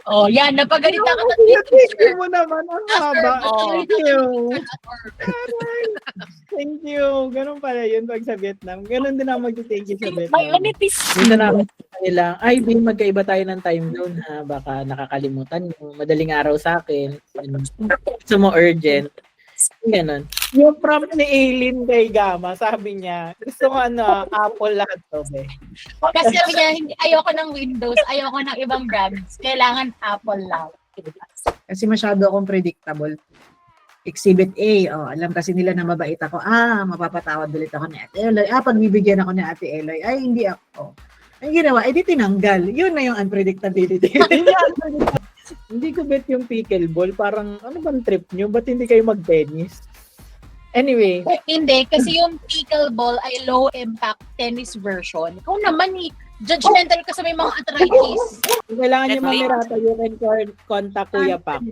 Oh, yan. Napagalitan ka sa Thank teacher. you mo naman. Ang haba. Oh. Thank you. Thank you. Ganun pala yun pag sa Vietnam. Ganun din ako mag-thank you sa Vietnam. Mayonitis. Minsan na ako sa nila, ay, Bin, magkaiba tayo ng time zone ha. Baka nakakalimutan mo. Madaling araw sa akin. Gusto mo urgent. Ganun. Yung prompt ni Aileen kay Gama, sabi niya, gusto ko Apple lahat to, be. Kasi sabi niya, ayoko ng Windows, ayoko ng ibang brands. Kailangan Apple lang. Kasi masyado akong predictable. Exhibit A, alam kasi nila na mabait ako. Mapapatawad ulit ako ni Ate Eloy. Pagbibigyan ako ni Ate Eloy. Ay, hindi ako. Ang ginawa, di tinanggal. Yun na yung unpredictability. Hindi ko bet yung pickleball. Parang, ano bang trip nyo? Ba't hindi kayo mag-tennis? Anyway. Hindi, kasi yung pickleball ay low-impact tennis version. Ikaw naman judgmental ka sa may mga arthritis. Kung kailangan nyo mamirata, you can contact Kuya Pak.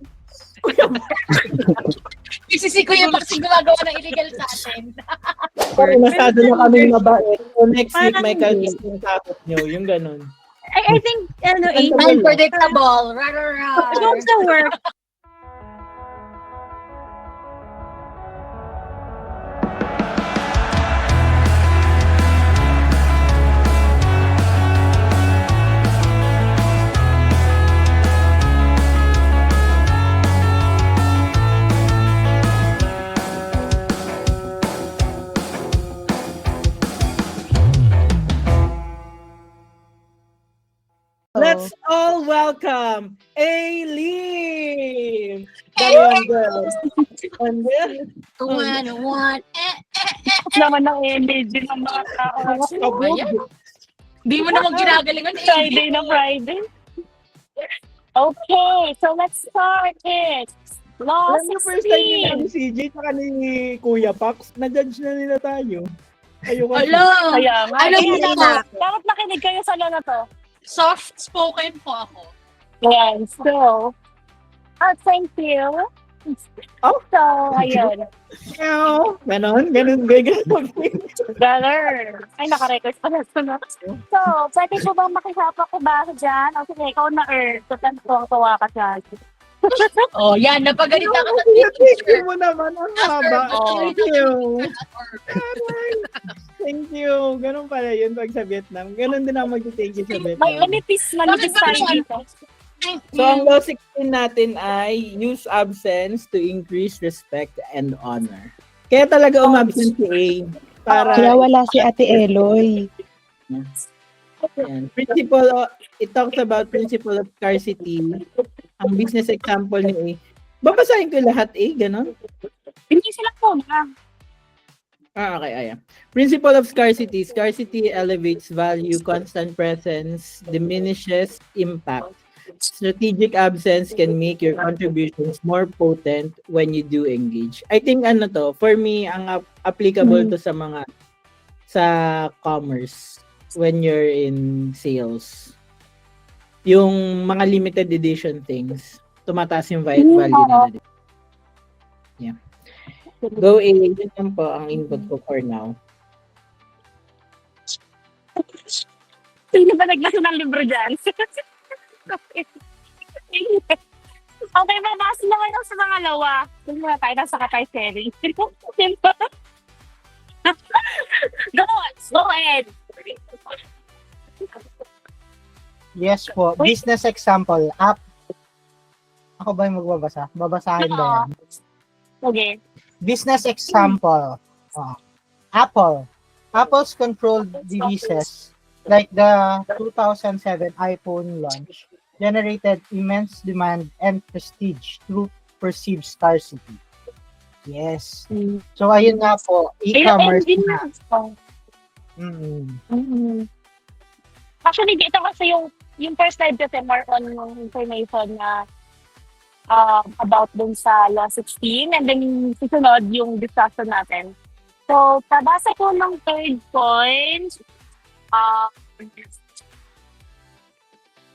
Kasi si Kuya Pak gumagawa ng illegal sa atin. Pero masyado na kami mabait. So next week, may kalkis yung takot nyo. Yung ganun. I think, Unpredictable. it also work. Let's all welcome Aileen! Dalawang girls. And then, One. Naman ng energy ng mga tao. Ayan. Di mo naman ginagalingan. Friday na Friday. Okay, so let's start it. Law alam niyo first time ni 16. CJ tsaka ni Kuya Pax, na-judge na nila tayo. Ayoko. Hello! Kaya nga. Alam mo na. Dapat makinig kayo sa na to. Soft-spoken po ako. Yan, so. Thank you. Oh. So, ayun. Ganon. Galer. Ay, naka-record pa na ito na. So, pwede po bang makisapa ko ba dyan? O sige, ikaw na Earth. Tuwa ka dyan. Oh, yan. Napagalitan ka sa Thank teacher. you mo naman. Ang haba. Oh. Thank you. Thank you. Ganun pala yun pag sa Vietnam. Ganun din ako mag-thank you sa Vietnam. Manipis tayo dito. So, ang law 16 natin ay use absence to increase respect and honor. Kaya talaga umabsent si A. Kaya wala si Ate Eloy. Yan. It talks about principle of scarcity. Ang business example ni A. Babasahin ko lahat A, ganon? Hindi sila po na. Okay, ayan. Principle of scarcity. Scarcity elevates value, constant presence diminishes impact. Strategic absence can make your contributions more potent when you do engage. I think for me, ang applicable to sa commerce when you're in sales. Yung mga limited edition things, tumataas yung value nila. Yeah. Go A, yun lang po ang input ko for now. Sino ba naglaro ng libro dyan? Okay, babasa naman ako sa mga lawa. Kung muna tayo nasa katay sharing. Go ahead. Yes po. Business example. App. Ako ba yung magbabasa? Babasahin ba yan? Okay. Business example. Apple. Apple's controlled devices like the 2007 iPhone launch generated immense demand and prestige through perceived scarcity. Yes. So ayun nga po, e-commerce na. Actually, dito kasi yung first slide kasi more on information na about dun sa Law 16 and then susunod yung discussion natin. So, pabasa ko ng third point.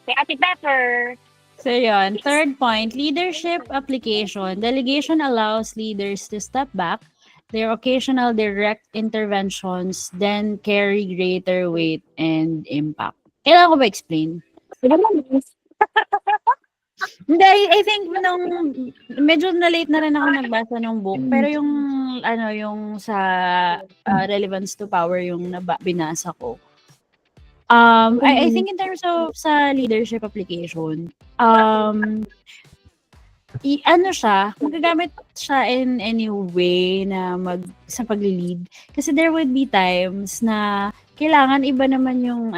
Kay Ate Pepper. So yun, third point, leadership application. Delegation allows leaders to step back. Their occasional direct interventions then carry greater weight and impact. Kailangan ko ba explain? Hindi, I think nung medyo na late na rin ako nagbasa ng book, pero yung yung sa relevance to power yung binasa ko. I think in terms of sa leadership application, magagamit siya in any way na sa pag-lead. Kasi there would be times na kailangan iba naman yung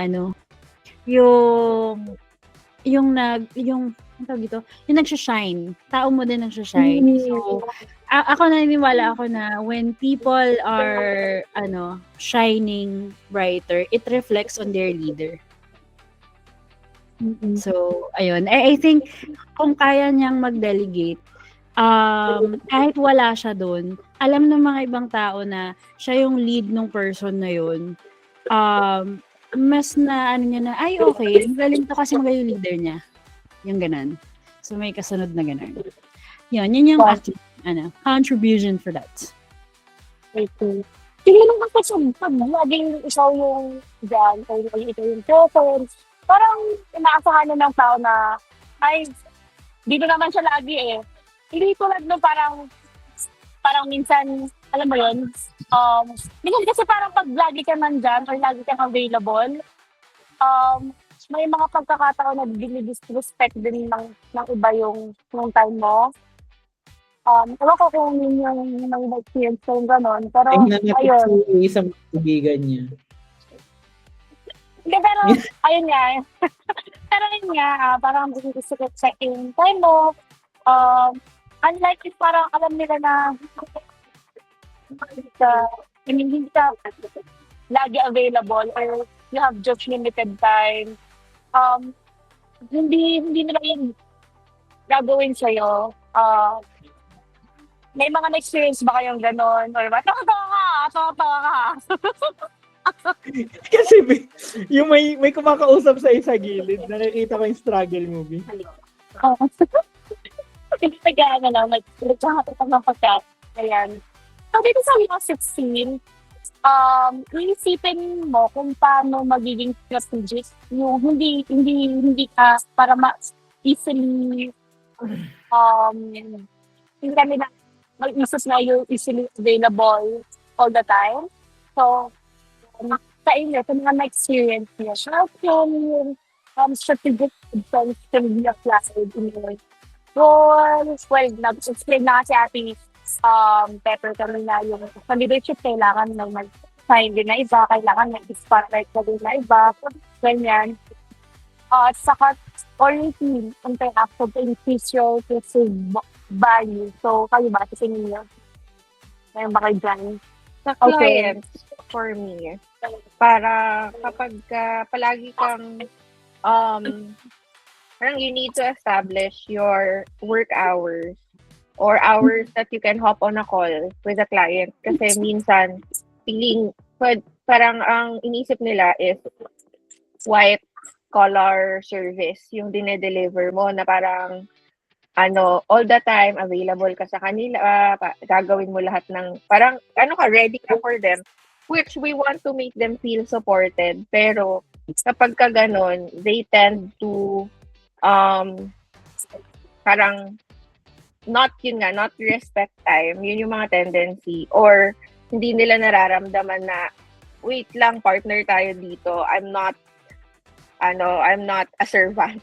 yung ang tawag dito, yung nagsha-shine. Tao mo din nagsha-shine. So, ako naniniwala ako na when people are shining brighter, it reflects on their leader. So, ayun. I think kung kaya niyang mag-delegate, kahit wala siya doon, alam ng mga ibang tao na siya yung lead ng person na yun. Mas na niya na, ay okay, galing to kasi magaling yung leader niya. Yung ganun. So, may kasunod na ganun. Yun yung contribution for that. Okay. Tingnan mo kasi pag laging ikaw yung dyan, o ikaw yung preference, parang inaasahan na ng tao na, ay, dito naman siya lagi eh. Hindi tulad no parang minsan, alam mo yun, minsan kasi parang pag lagi ka man dyan or lagi kang available, may mga pagkakataon na dinidisrespect din ng iba yung time mo. Ewan ko kung yun yung experience ko yung gano'n. Pero, ayun. Yung isang kaibigan niya. Hindi, pero, ayun nga. Pero yun nga, parang dinidisrespect yung time mo. Unlike if parang alam nila na hindi ka lagi available or you have just limited time. Hindi nila yung gagawin sa'yo. May mga na-experience ba kayong gano'n? Or ba? Tawa ka! Kasi yung may kumakakausap sa isa gilid, nakikita ko yung struggle movie. Nag-ano lang, nagkakatot ang mga pagkat. Ayan. So, dito sa mga 16, iisipin mo kung paano magiging strategic yung hindi ka para easily hindi kami na mag-isip na you're easily available all the time. So, sa inyo, sa mga na-experience niya, how can yung strategic advice can be applied in your roles? Well, nag-explain na kasi Ate Pepper kami na yung sa leadership kailangan na mag-sign din na iba, kailangan mag-spotlight ka din na iba, ganyan. At saka, team, interaction to increase your perceived value. So, kayo ba? Kasi ninyo? Ngayon ba kayo dyan? Sa clients, for me, para kapag palagi kang, parang you need to establish your work hours or hours that you can hop on a call with a client. Kasi minsan, parang ang inisip nila is white collar service yung dinedeliver mo na parang all the time available ka sa kanila, gagawin mo lahat ng parang ready ka for them, which we want to make them feel supported. Pero kapag ka ganon, they tend to parang not respect time. Yun yung mga tendency, or hindi nila nararamdaman na wait lang, partner tayo dito, I'm not a servant.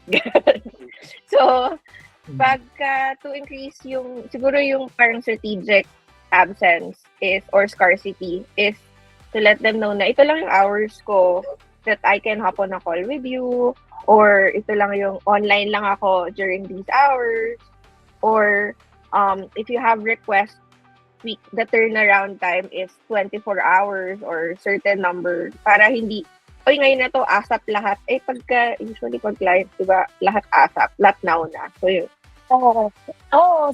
So to increase siguro yung parang strategic absence or scarcity is to let them know na ito lang yung hours ko that I can hop on a call with you, or ito lang yung online lang ako during these hours, or if you have requests, the turnaround time is 24 hours or certain number para hindi ngayon na to, ASAP lahat. Usually pag client, diba, lahat ASAP, lahat now na. So, yun. Oo,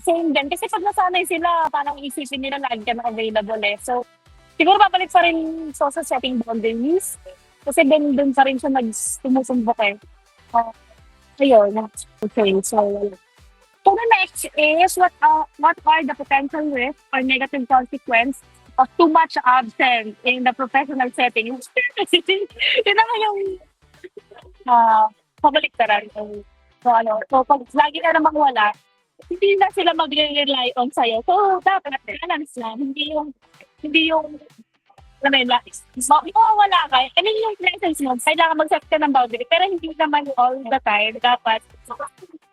same din. Kasi pag nasanay sila, parang isipin nila lagi ka na available eh. So, siguro babalik pa rin sa setting boundaries. Kasi dun pa rin siya sumusumbok eh. Ayun. Okay, so, the next is, what are the potential risks or negative consequences of too much absence in the professional setting? Yun naman yung pabaliktaran. So, so pag lagi ka namang wala, hindi na sila mag-rely on sa'yo. So, dapat balance lang. Hindi yung wala ka. I mean, yung presence mo, kailangan mag-set ka ng boundary. Pero hindi naman all the time. Dapat,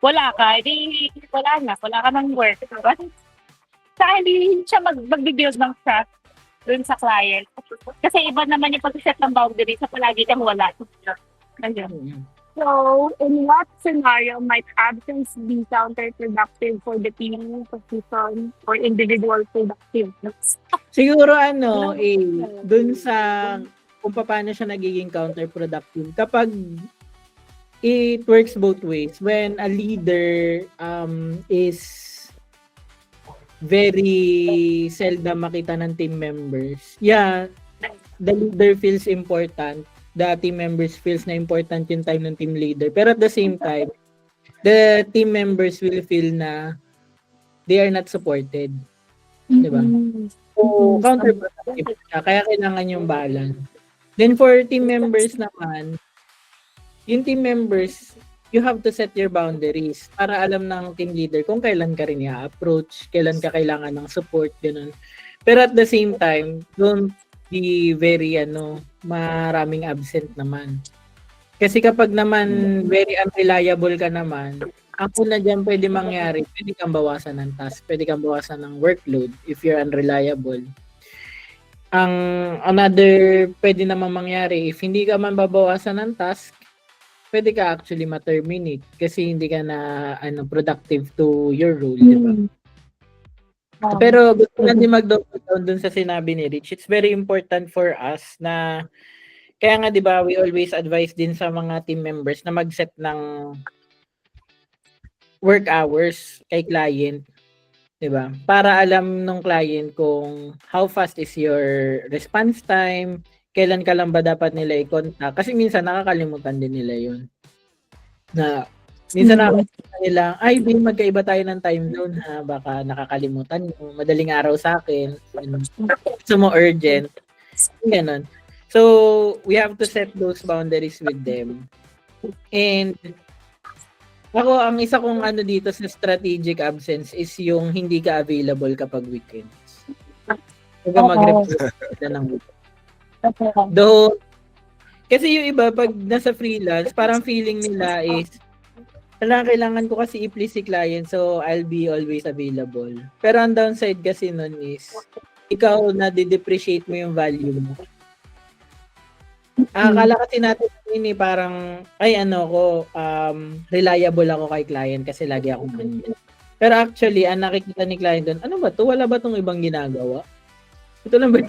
wala ka. Hindi, wala ka ng work. Diba? Saka hindi siya mag-build ng trust dun sa client. Kasi iba naman yung pag-set ng boundary sa palagi kang wala. Ganyan. So, in what scenario might absence be counterproductive for the team position or individual productiveness? Siguro dun sa kung paano siya nagiging counterproductive. Kapag it works both ways. When a leader is very seldom makita ng team members, the leader feels important. The team members feels na important yung time ng team leader. Pero at the same time, the team members will feel na they are not supported. Diba? So, counterproductive siya. Kaya kailangan yung balance. Then for team members naman, yung team members, you have to set your boundaries para alam ng team leader kung kailan ka rin i-approach, kailan ka kailangan ng support, ganun. Pero at the same time, don't be very maraming absent naman. Kasi kapag naman very unreliable ka naman, ang una dyan pwede mangyari, pwede kang bawasan ng task, pwede kang bawasan ng workload if you're unreliable. Ang another pwede naman mangyari, if hindi ka man babawasan ng task, pwede ka actually ma-terminate kasi hindi ka na productive to your role, di ba? Pero gusto natin mag-double down dun sa sinabi ni Rich. It's very important for us na, kaya nga di ba, we always advise din sa mga team members na mag-set ng work hours kay client, di ba? Para alam ng client kung how fast is your response time, kailan ka lang ba dapat nila i-contact. Kasi minsan nakakalimutan din nila yun. Na minsan nakakalimutan nila, ay, magkaiba tayo ng time zone ha, baka nakakalimutan mo, madaling araw sa akin, gusto mo urgent, ganun. So, we have to set those boundaries with them. And ako, ang isa kong dito sa strategic absence is yung hindi ka available kapag weekends. Huwag ka mag-report ka ng weekends. Though, kasi yung iba, pag nasa freelance, parang feeling nila is, kailangan ko kasi i-please si client, so I'll be always available. Pero ang downside kasi nun is, ikaw na de-depreciate mo yung value mo. Akala kasi natin parang, reliable ako kay client kasi lagi akong nandiyan. Pero actually, ang nakikita ni client doon, ano ba to? Wala ba tong ibang ginagawa? Ito lang ba?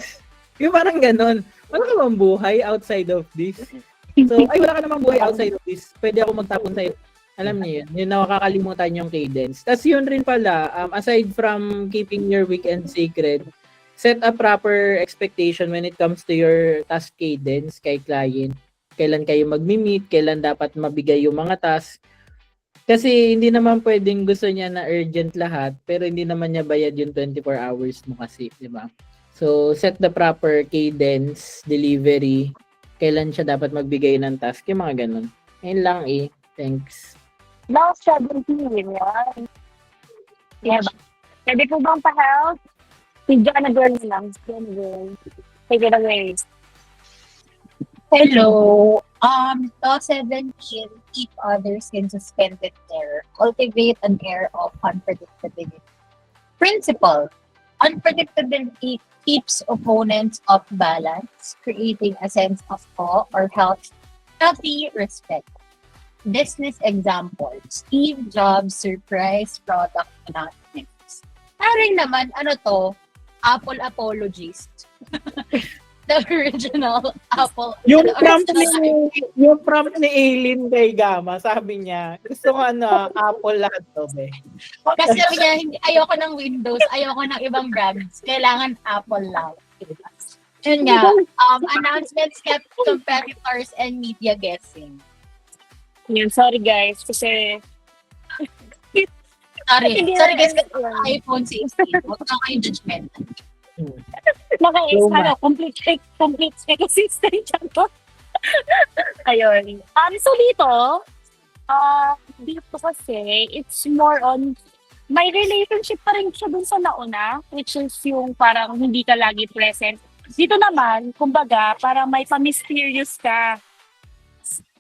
Yung parang ganon. Wala ka bang buhay outside of this? So, wala ka namang buhay outside of this. Pwede ako magtapon sa'yo. Alam niyo yun. Yung nakakalimutan yung cadence. Tapos yun rin pala, aside from keeping your weekend sacred, set a proper expectation when it comes to your task cadence kay client. Kailan kayo mag-meet, kailan dapat mabigay yung mga task. Kasi hindi naman pwedeng gusto niya na urgent lahat, pero hindi naman niya bayad yung 24 hours mo kasi, di ba? So, set the proper cadence, delivery, kailan siya dapat magbigay ng task, yung mga ganun. Ayun lang Thanks. Last 17, yan. Yeah. Pwede po bang pa-help? Si Joanna Girl na lang. Joanna Girl. Take it away. Hello. To 17, keep others in suspended terror. Cultivate an air of unpredictability. Principle. Unpredictability keeps opponents off balance, creating a sense of awe or healthy respect. Business example, Steve Jobs surprise product announcements. Parang naman, Apple apologist. The original Apple. Yung prompt ni Aileen kay Gama, sabi niya, gusto ko Apple lahat to, be. Kasi sabi niya, ayoko ng Windows, ayoko ng ibang brands, kailangan Apple lang. Yun nga, announcements kept competitors and media guessing. Yun, sorry guys, kasi Sorry guys, iPhone 16. Huwag na kayo judgmental. Complete ecosystem siya to. Ayun. So dito, Dito kasi, it's more on, may relationship pa rin siya dun sa nauna, which is yung parang hindi ka lagi present. Dito naman, kumbaga, parang may pa-mysterious ka.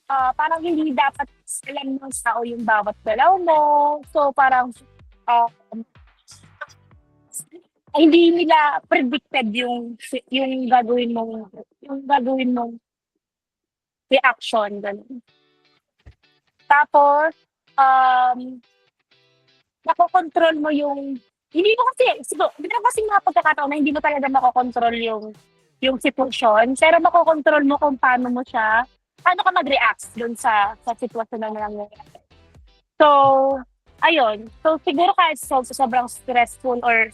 Parang hindi dapat alam ng tao yung bawat galaw mo. So, parang, hindi nila predicted yung gagawin mong reaction. Ganun. Tapos, nakokontrol mo hindi mo kasi, siguro, hindi na kasi mga pagkakataon na hindi mo talaga makokontrol yung sitwasyon, pero makokontrol mo kung paano ka mag-react dun sa sitwasyon na nangyayari. So, ayun. So, siguro kahit sobrang stressful or,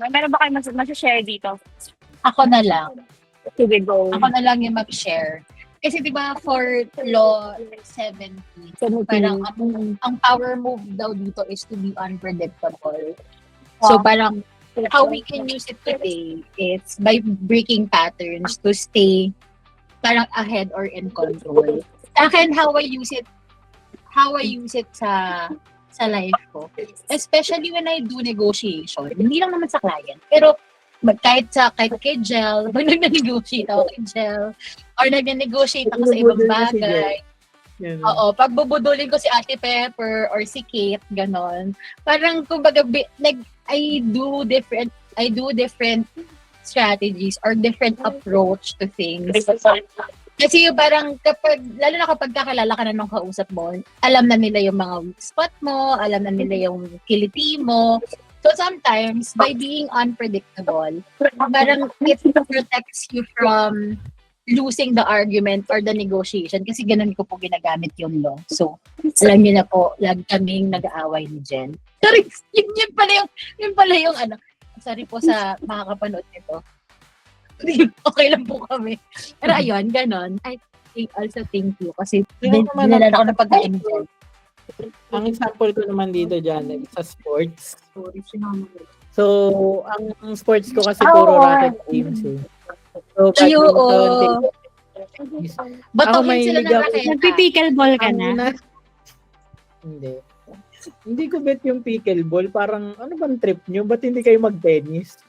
meron ba kayo mas-share dito? Ako na lang. Sige, go. Ako na lang yung mag-share. Kasi diba for law 70, parang ang power move daw dito is to be unpredictable. So parang how we can use it today is by breaking patterns to stay parang ahead or in control. Sa akin, how I use it sa life ko. Especially when I do negotiation. Hindi lang naman sa client. Pero kahit kay Jel, pag nag-negotiate ako kay Jel, or nag-negotiate ako sa ibang bagay. Oo, pag bubudulin ko si Ate Pepper or si Kate, ganon. Parang kumbaga, I do different strategies or different approach to things. Kasi yung parang lalo na kapag kakilala ka na nung kausap mo, alam na nila yung mga weak spot mo, alam na nila yung kiliti mo. So sometimes, by being unpredictable, parang it protects you from losing the argument or the negotiation kasi ganun ko po ginagamit yung law. So, alam niyo na po, lagi kaming nag-aaway ni Jen. Sorry, yun pala yung ano. Sorry po sa makakapanood nito. Okay lang po kami. Pero ayun, ganun. I also thank you kasi dinala ako ng pagkain Jen. Ang example ko naman dito dyan, sa sports. So, ang sports ko kasi puro racket games eh. So, batuhin sila ng racket. Nagpi-pickleball ka na? Hindi. Hindi ko bet yung pickleball. Parang, ano bang trip nyo? Ba't hindi kayo mag-tennis?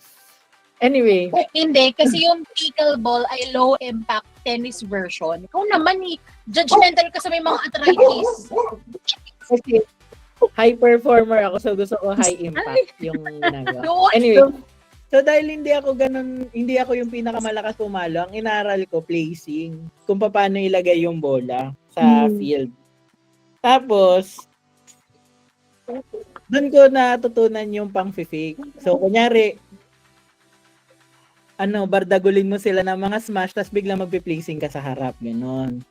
Anyway. Hindi, kasi yung pickleball ay low-impact tennis version. Ikaw naman judgmental ka sa may mga arthritis. Kasi high performer ako, so gusto ko high impact yung ginagawa. Anyway, so dahil hindi ako yung pinakamalakas pumalo, ang inaral ko, placing. Kung paano ilagay yung bola sa field. Tapos, doon ko natutunan yung pang-fake. So, kunyari, bardagulin mo sila ng mga smash, tapos biglang magpi-placing ka sa harap. Ganon.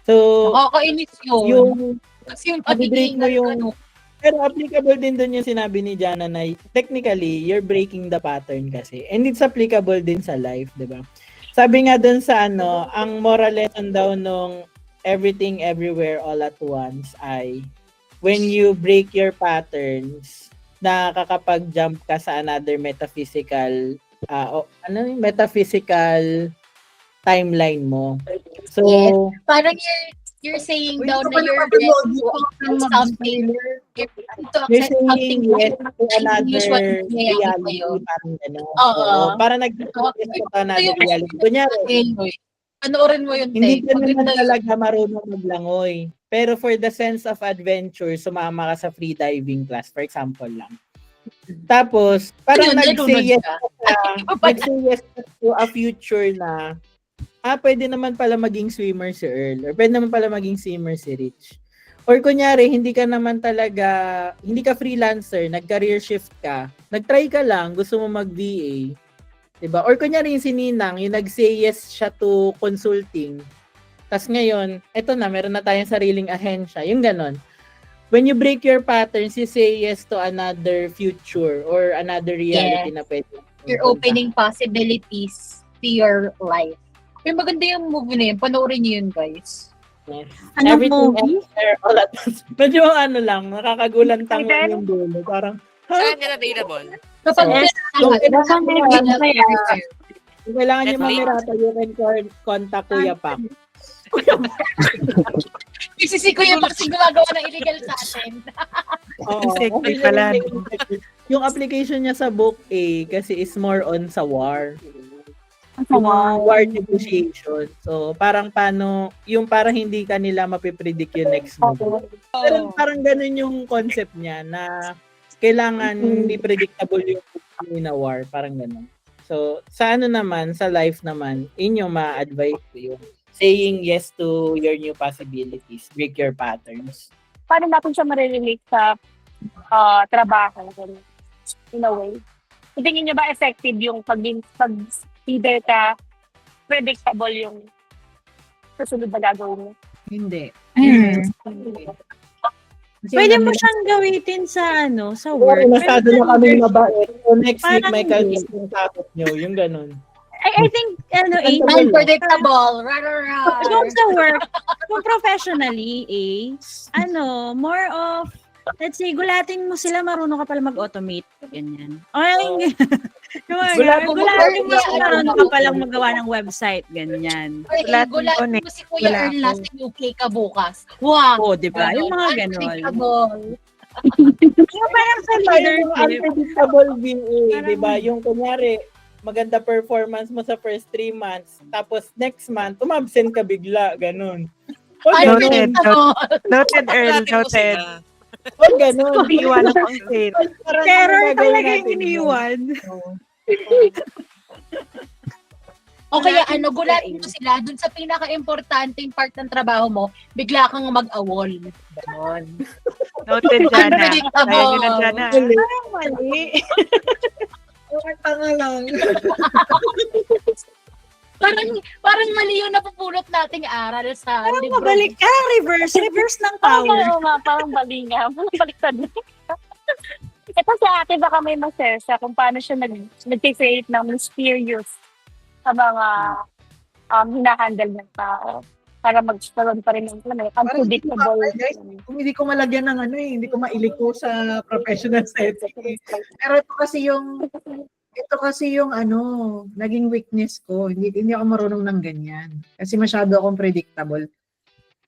So, nakakainis yun. Kasi yung break mo yung pero applicable din doon yung sinabi ni Jana na technically you're breaking the pattern kasi, and it's applicable din sa life, di ba? Sabi nga doon sa ang moral lesson daw nung Everything Everywhere All at Once ay when you break your patterns, nakakapag-jump ka sa another metaphysical timeline mo. So, parang you're saying daw na you're meant to accept something. You're saying yes to another reality. Parang gano'n. Oo. Para nag-accept ka another reality. Kunyari, panoorin mo yun, hindi ka naman talaga marunong maglangoy. Pero for the sense of adventure, sumama ka sa free diving class, for example lang. Tapos, parang nag-say yes to a future na pwede naman pala maging swimmer si Earl, or pwede naman pala maging swimmer si Rich. Or kunyari, hindi ka freelancer, nag-career shift ka, nag-try ka lang, gusto mo mag-VA, diba? Or kunyari yung si Ninang, yung nag-say yes siya to consulting, tas ngayon, eto na, meron na tayong sariling ahensya, yung ganon. When you break your patterns, you say yes to another future or another reality na pwede. You're opening possibilities to your life. Pero maganda yung movie na yun. Panoorin niyo yun, guys. Yes. Anong movie? All at once. Medyo lang, nakakagulantang lang yung dulo. Parang, saan yan available? Kapag kailangan nyo mamirata, you can contact Kuya Pak. Kasi si Kuya Max yung gumagawa ng illegal sa atin. Oo, okay pala. Yung application niya sa Book A kasi is more on sa war. Sa War negotiation. So, parang yung parang hindi kanila mapipredict yung next move. Pero parang ganun yung concept niya na kailangan hindi predictable yung na war. Parang ganun. So, sa naman, sa life naman, inyo ma-advise ko yung saying yes to your new possibilities. Break your patterns. Paano natin siya marirelate sa trabaho? In a way. Tingin niyo ba effective yung pag either ka predictable yung susunod na gagawin mo? Hindi. Kasi Pwede alam mo nila- siyang gawitin sa sa work. Masyado Pero na kami mabait. So, next week Parang may hindi. kalkis yung takot nyo. Yung ganun. I think, Unpredictable. kung sa work, kung professionally, more of, let's say, gulatin mo sila, marunong ka pala mag-automate. Ganyan. Ay, gulatin mo sila, marunong ka palang magawa ng website. Ganyan. Gulatin mo si Kuya Earl nasa UK ka bukas. Wow! O, di ba? Yung mga ganon. Unpredictable. Yung parang sa Yung leadership. unpredictable VA, Parang- di ba? Yung kunyari, maganda performance mo sa first 3 months, tapos next month, umabsent ka bigla, ganun. O ganun. Unpredictable. Noted, Earl. Natin mo Noted. sila. O ganun. Iwan ang state. Parang Terror ano gagawin talaga yung natin iniwan. Oo. O kaya gulatin mo sila dun sa pinaka-importanting part ng trabaho mo, bigla kang mag-awol. Ganon. Noted, Jana. Unpredictable. Ayaw nyo na, Jana. Parang mali. Tanga lang. Parang mali yung napupulot nating aral sa Parang libro. mabalik ka. Reverse ng power. Oo nga, parang bali nga. Baliktad na. Ito sa ate, baka may masesa kung paano siya nag-create ng mysterious sa mga hinahandle ng tao para mag-start pa rin ng unpredictable. Guys, kung hindi ko malagyan ng hindi ko mailiko sa professional setting. Pero ito kasi yung naging weakness ko. Hindi ako marunong ng ganyan. Kasi masyado akong predictable.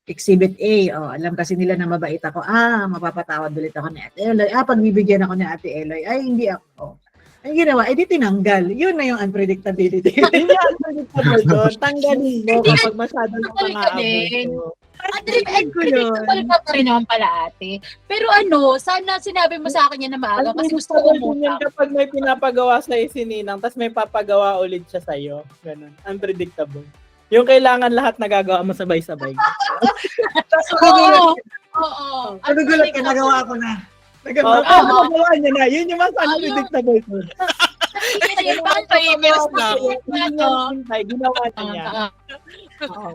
Exhibit A, alam kasi nila na mabait ako. Mapapatawad ulit ako ni Ate Eloy. Pagbibigyan ako ni Ate Eloy. Ay, hindi ako. Ang ginawa, di tinanggal. Yun na yung unpredictability. Hindi unpredictable doon. Tanggalin mo kapag masyado ng pang-aabot mo. Unpredictable ka pa rin naman pala ate. Pero sana sinabi mo sa akin yan na maaga kasi gusto ko Unpredictable yan kapag may pinapagawa sa'yo si Ninang, tapos may papagawa ulit siya sa'yo. Ganun. Unpredictable. Yung kailangan lahat nagagawa mo sabay-sabay. Oo. Nagugulat ka, nagawa ko na. Nagawa niya na. Yun yung mas unpredictable ko. Sa emails na. Ginawa niya.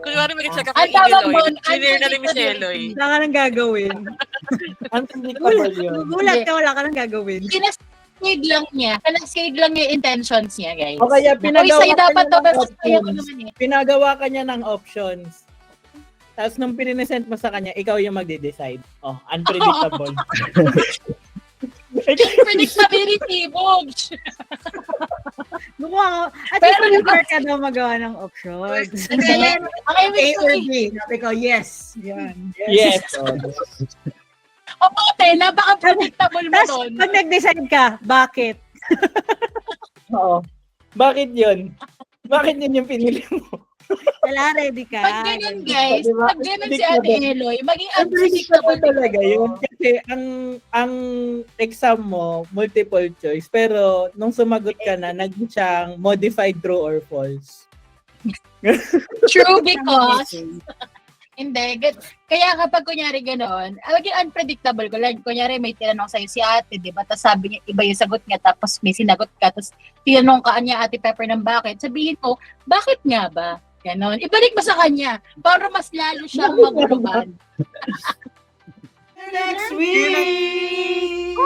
Kunwari mag-check ako Ang ng tawag email, doon, sinare na ni Miss Eloy. Wala ka nang gagawin. Unpredictable yun. Gulat ka, wala ka nang gagawin. Kinasade lang niya yung intentions niya, guys. O kaya pinagawa sa'yo dapat to, pero ka kaya niya ko ng naman eh. pinagawa ka niya ng options. Tapos nung pininesent mo sa kanya, ikaw yung magde-decide. Unpredictable. Predictability, Bogs. At least prefer ka daw magawa ng options. Okay, A or B. Sabi ko, yes. Yan. Yes. O ate, napaka-predictable mo Tapos, doon. pag nag-decide ka, bakit? Oo. Bakit yun? Bakit yun yung pinili mo? Wala, ready ka. Pag ganun, guys, Diba? pag ganun si Ate Eloy, maging Unpredictable unpredictable talaga yun. Kasi ang exam mo, multiple choice. Pero nung sumagot ka na, naging siyang modified true or false. True because hindi. Kaya kapag kunyari gano'n, maging unpredictable ko. Like, kunyari may tinanong sa'yo si ate, di ba? Tapos sabi niya, iba yung sagot niya, tapos may sinagot ka, tapos tinanong ka niya Ate Pepper ng bakit. Sabihin mo, bakit nga ba? Ganon. Ibalik mo sa kanya para mas lalo siyang maguluhan. Next week!